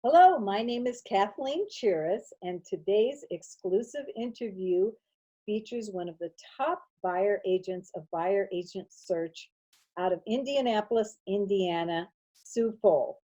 Hello, my name is Kathleen Chiras, and today's exclusive interview features one of the top buyer agents of Buyer Agent Search out of Indianapolis, Indiana, Sue Foll.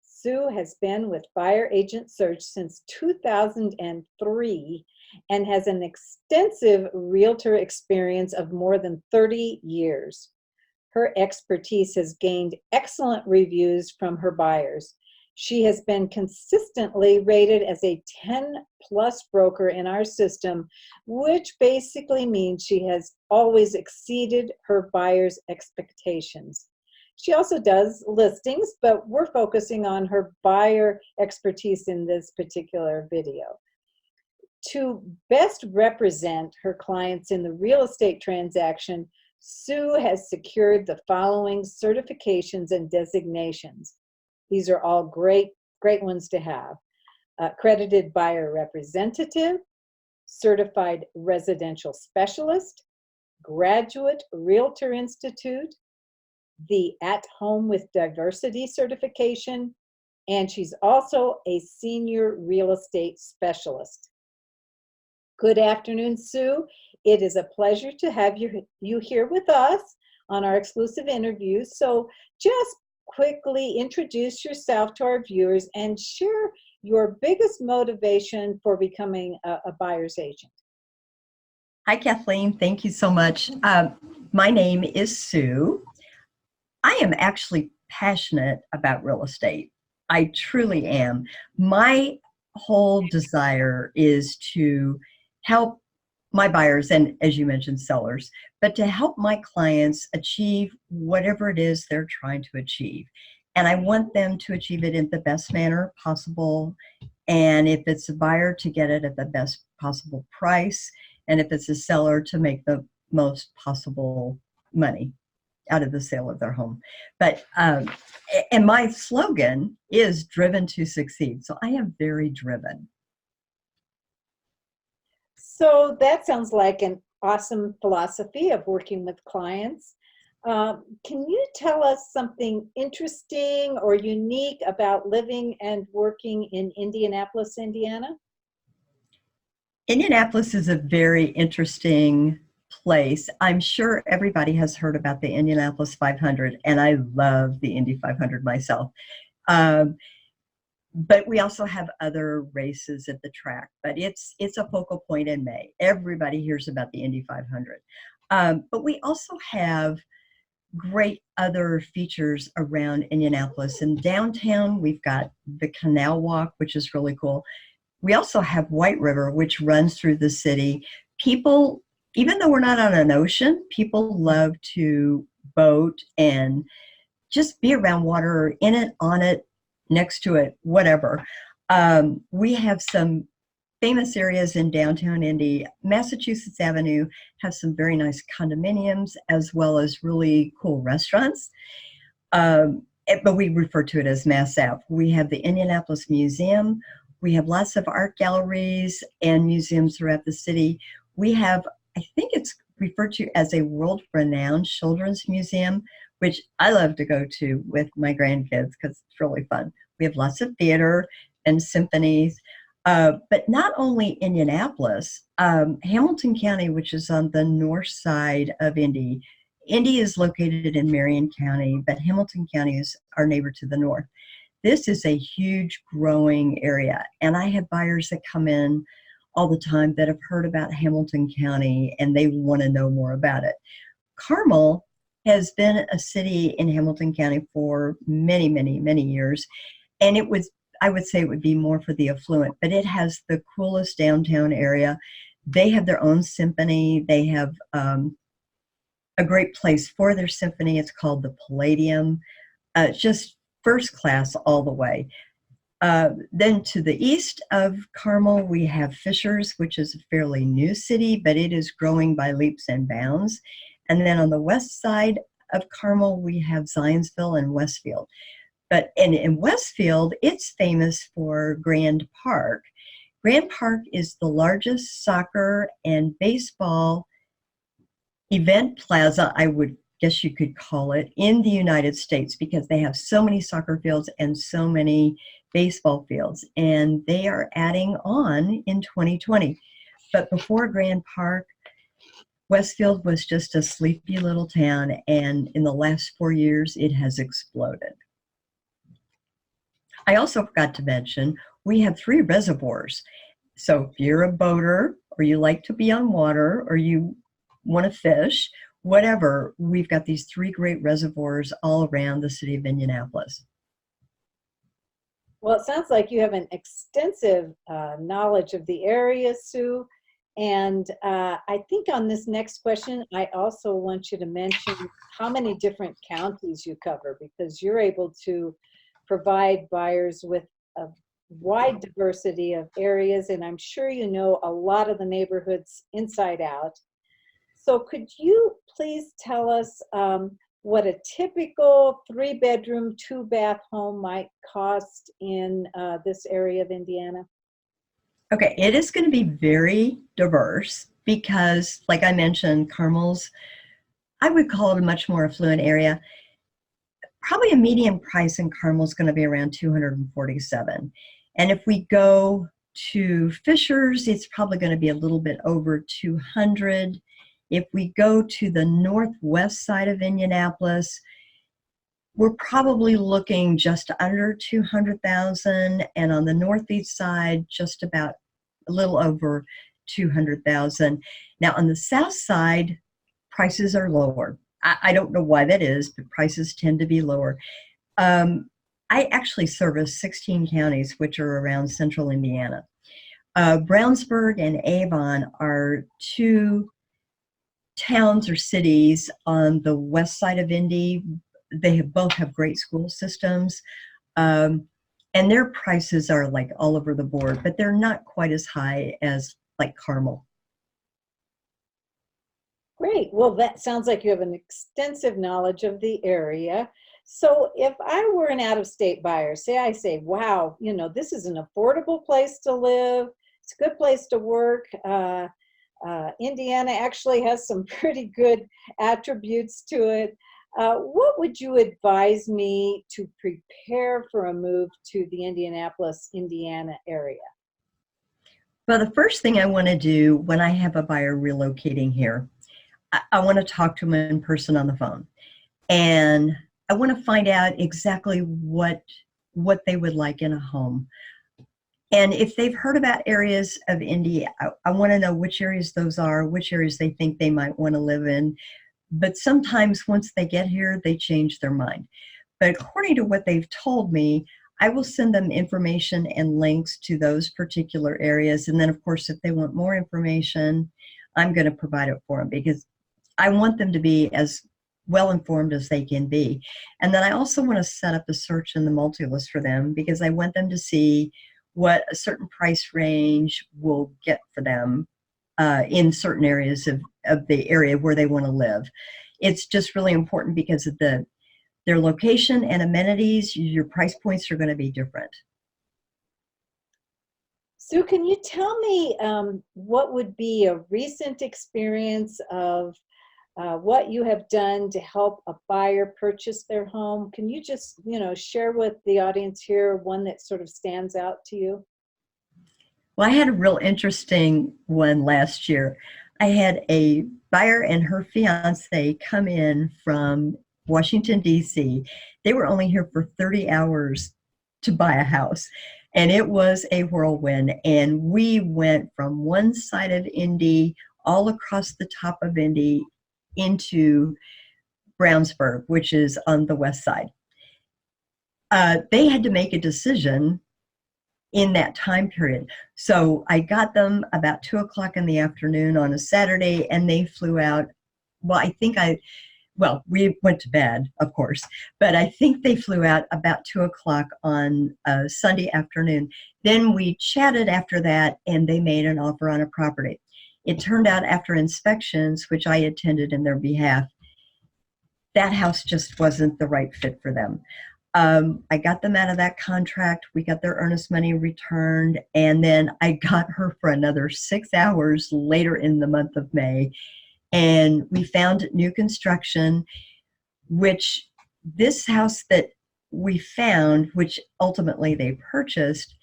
Sue has been with Buyer Agent Search since 2003 and has an extensive realtor experience of more than 30 years. Her expertise has gained excellent reviews from her buyers. She has been consistently rated as a 10 plus broker in our system, which basically means she has always exceeded her buyers' expectations. She also does listings, but we're focusing on her buyer expertise in this particular video. To best represent her clients in the real estate transaction, Sue has secured the following certifications and designations. These are all great ones to have. Accredited Buyer Representative, Certified Residential Specialist, Graduate Realtor Institute, the At Home with Diversity certification, and she's also a Senior Real Estate Specialist. Good afternoon, Sue. It is a pleasure to have you here with us on our exclusive interview. So just quickly introduce yourself to our viewers and share your biggest motivation for becoming a buyer's agent. Hi, Kathleen. Thank you so much. My name is Sue. I am actually passionate about real estate. I truly am. My whole desire is to help my buyers and, as you mentioned, sellers, but to help my clients achieve whatever it is they're trying to achieve. And I want them to achieve it in the best manner possible. And if it's a buyer, to get it at the best possible price. And if it's a seller, to make the most possible money out of the sale of their home. But, and my slogan is driven to succeed. So I am very driven. So that sounds like an awesome philosophy of working with clients. Can you tell us something interesting or unique about living and working in Indianapolis, Indiana? Indianapolis is a very interesting place. I'm sure everybody has heard about the Indianapolis 500, and I love the Indy 500 myself. But we also have other races at the track, but it's a focal point in May. Everybody hears about the Indy 500. But we also have great other features around Indianapolis. In downtown, we've got the Canal Walk, which is really cool. We also have White River, which runs through the city. People, even though we're not on an ocean, people love to boat and just be around water, in it, on it, next to it, whatever. We have some famous areas in downtown Indy. Massachusetts Avenue has some very nice condominiums as well as really cool restaurants. But we refer to it as Mass Ave. We have the Indianapolis Museum. We have lots of art galleries and museums throughout the city. We have, I think it's referred to as a world-renowned children's museum, which I love to go to with my grandkids because it's really fun. We have lots of theater and symphonies, but not only Indianapolis, Hamilton County, which is on the north side of Indy. Indy is located in Marion County, but Hamilton County is our neighbor to the north. This is a huge growing area, and I have buyers that come in all the time that have heard about Hamilton County and they want to know more about it. Carmel has been a city in Hamilton County for many, many, many years. And I would say it would be more for the affluent, but it has the coolest downtown area. They have their own symphony. They have a great place for their symphony. It's called the Palladium. Just first class all the way. Then to the east of Carmel, we have Fishers, which is a fairly new city, but it is growing by leaps and bounds. And then on the west side of Carmel, we have Zionsville and Westfield. But in Westfield, it's famous for Grand Park. Grand Park is the largest soccer and baseball event plaza, I would guess you could call it, in the United States, because they have so many soccer fields and so many baseball fields, and they are adding on in 2020. But before Grand Park, Westfield was just a sleepy little town, and in the last 4 years, it has exploded. I also forgot to mention, we have 3 reservoirs. So if you're a boater, or you like to be on water, or you want to fish, whatever, we've got these 3 great reservoirs all around the city of Indianapolis. Well, it sounds like you have an extensive knowledge of the area, Sue. And I think on this next question, I also want you to mention how many different counties you cover, because you're able to provide buyers with a wide diversity of areas, and I'm sure you know a lot of the neighborhoods inside out. So could you please tell us what a typical 3-bedroom, 2-bath home might cost in this area of Indiana? Okay, it is going to be very diverse because, like I mentioned, Carmel's, I would call it a much more affluent area. Probably a median price in Carmel is going to be around $247. And if we go to Fishers, it's probably going to be a little bit over $200. If we go to the northwest side of Indianapolis, we're probably looking just under $200,000, and on the northeast side, just about a little over $200,000. Now, on the south side, prices are lower. I don't know why that is, but prices tend to be lower. I actually service 16 counties, which are around central Indiana. Brownsburg and Avon are 2 towns or cities on the west side of Indy. They both have great school systems, and their prices are like all over the board, but they're not quite as high as like Carmel. Great. Well, that sounds like you have an extensive knowledge of the area. So if I were an out-of-state buyer, I say, wow, you know, this is an affordable place to live. It's a good place to work. Indiana actually has some pretty good attributes to it. What would you advise me to prepare for a move to the Indianapolis, Indiana area? Well, the first thing I want to do when I have a buyer relocating here, I want to talk to them in person on the phone. And I want to find out exactly what they would like in a home. And if they've heard about areas of Indy, I want to know which areas those are, which areas they think they might want to live in. But sometimes once they get here, they change their mind. But according to what they've told me, I will send them information and links to those particular areas. And then, of course, if they want more information, I'm going to provide it for them because I want them to be as well informed as they can be. And then I also want to set up a search in the multi-list for them because I want them to see what a certain price range will get for them in certain areas of the area where they want to live. It's just really important because of their location and amenities. Your price points are going to be different. Sue, can you tell me what would be a recent experience of what you have done to help a buyer purchase their home? Can you just, share with the audience here one that sort of stands out to you? Well, I had a real interesting one last year. I had a buyer and her fiance come in from Washington, D.C. They were only here for 30 hours to buy a house. And it was a whirlwind. And we went from one side of Indy all across the top of Indy into Brownsburg, which is on the west side. They had to make a decision in that time period. So I got them about 2:00 in the afternoon on a Saturday, and they flew out. Well, we went to bed, of course, but I think they flew out about 2:00 on a Sunday afternoon. Then we chatted after that, and they made an offer on a property. It turned out after inspections, which I attended in their behalf, that house just wasn't the right fit for them. I got them out of that contract. We got their earnest money returned, and then I got her for another 6 hours later in the month of May. And we found new construction, which this house that we found, which ultimately they purchased,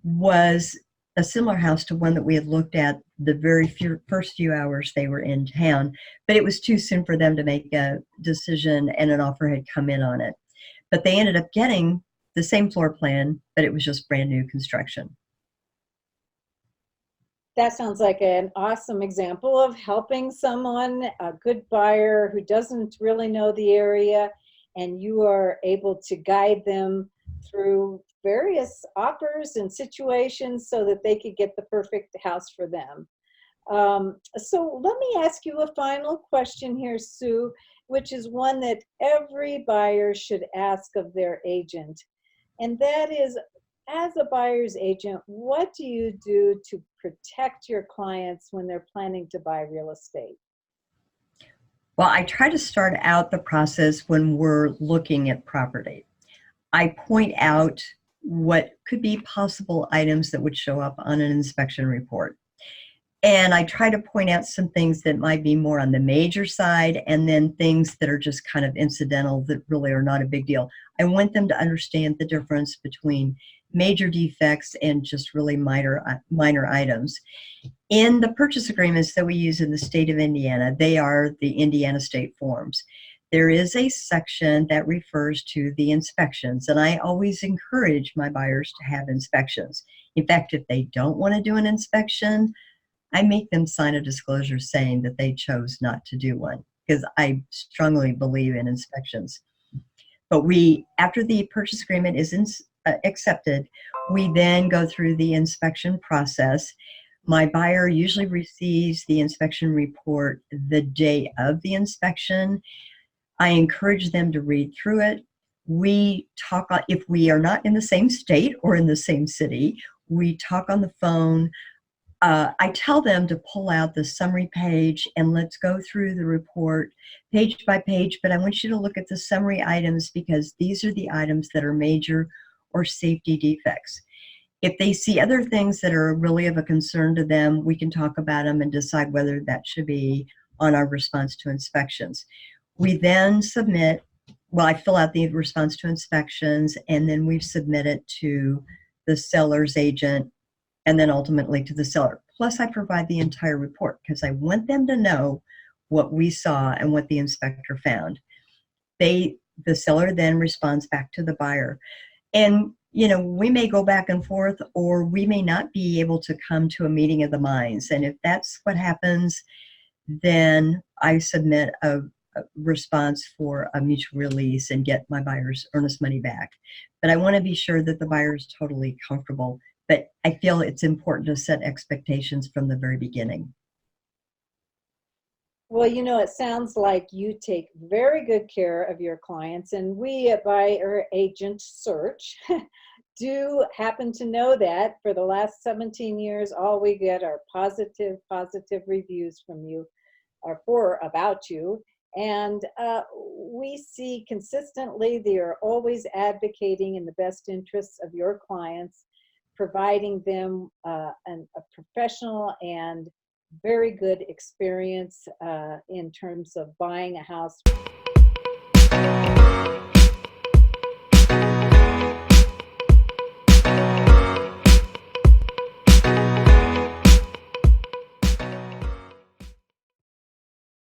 was a similar house to one that we had looked at the very first few hours they were in town, but it was too soon for them to make a decision, and an offer had come in on it. But they ended up getting the same floor plan, but it was just brand new construction. That sounds like an awesome example of helping someone, a good buyer who doesn't really know the area, and you are able to guide them through various offers and situations so that they could get the perfect house for them. So let me ask you a final question here, Sue, which is one that every buyer should ask of their agent. And that is, as a buyer's agent, what do you do to protect your clients when they're planning to buy real estate? Well, I try to start out the process when we're looking at property. I point out what could be possible items that would show up on an inspection report. And I try to point out some things that might be more on the major side, and then things that are just kind of incidental that really are not a big deal. I want them to understand the difference between major defects and just really minor items. In the purchase agreements that we use in the state of Indiana, they are the Indiana state forms. There is a section that refers to the inspections, and I always encourage my buyers to have inspections. In fact, if they don't want to do an inspection, I make them sign a disclosure saying that they chose not to do one, because I strongly believe in inspections. But after the purchase agreement is accepted, we then go through the inspection process. My buyer usually receives the inspection report the day of the inspection. I encourage them to read through it. We talk, if we are not in the same state or in the same city, we talk on the phone. I tell them to pull out the summary page and let's go through the report page by page, but I want you to look at the summary items because these are the items that are major or safety defects. If they see other things that are really of a concern to them, we can talk about them and decide whether that should be on our response to inspections. We then submit, well, I fill out the response to inspections, and then we submit it to the seller's agent, and then ultimately to the seller. Plus, I provide the entire report because I want them to know what we saw and what the inspector found. The seller then responds back to the buyer. And, we may go back and forth, or we may not be able to come to a meeting of the minds. And if that's what happens, then I submit a response for a mutual release and get my buyer's earnest money back. But I want to be sure that the buyer is totally comfortable. But I feel it's important to set expectations from the very beginning. Well, it sounds like you take very good care of your clients, and we at Buyer Agent Search do happen to know that for the last 17 years, all we get are positive reviews from you or about you. And we see consistently they are always advocating in the best interests of your clients, providing them a professional and very good experience in terms of buying a house.